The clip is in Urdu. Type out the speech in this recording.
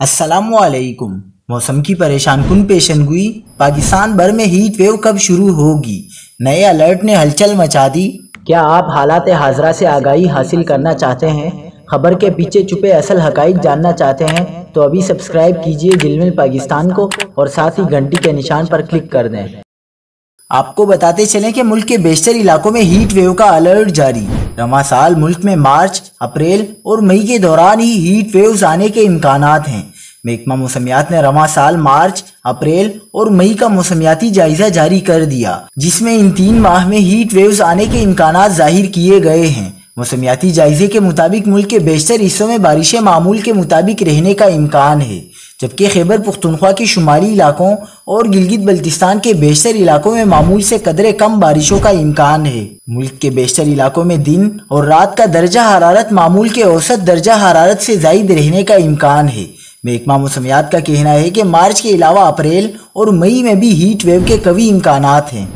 السلام علیکم۔ موسم کی پریشان کن پیشن گوئی، پاکستان بھر میں ہیٹ ویو کب شروع ہوگی؟ نئے الرٹ نے ہلچل مچا دی۔ کیا آپ حالات حاضرہ سے آگاہی حاصل کرنا چاہتے ہیں؟ خبر کے پیچھے چھپے اصل حقائق جاننا چاہتے ہیں تو ابھی سبسکرائب کیجئے دل مل پاکستان کو اور ساتھ ہی گھنٹی کے نشان پر کلک کر دیں۔ آپ کو بتاتے چلیں کہ ملک کے بیشتر علاقوں میں ہیٹ ویو کا الرٹ جاری۔ رواں سال ملک میں مارچ، اپریل اور مئی کے دوران ہی ہیٹ ویوز آنے کے امکانات ہیں۔ محکمہ موسمیات نے رواں سال مارچ، اپریل اور مئی کا موسمیاتی جائزہ جاری کر دیا، جس میں ان 3 ماہ میں ہیٹ ویوز آنے کے امکانات ظاہر کیے گئے ہیں۔ موسمیاتی جائزے کے مطابق ملک کے بیشتر حصوں میں بارشیں معمول کے مطابق رہنے کا امکان ہے، جبکہ خیبر پختونخوا کے شمالی علاقوں اور گلگت بلتستان کے بیشتر علاقوں میں معمول سے قدرے کم بارشوں کا امکان ہے۔ ملک کے بیشتر علاقوں میں دن اور رات کا درجہ حرارت معمول کے اوسط درجہ حرارت سے زائد رہنے کا امکان ہے۔ محکمہ موسمیات کا کہنا ہے کہ مارچ کے علاوہ اپریل اور مئی میں بھی ہیٹ ویو کے قوی امکانات ہیں۔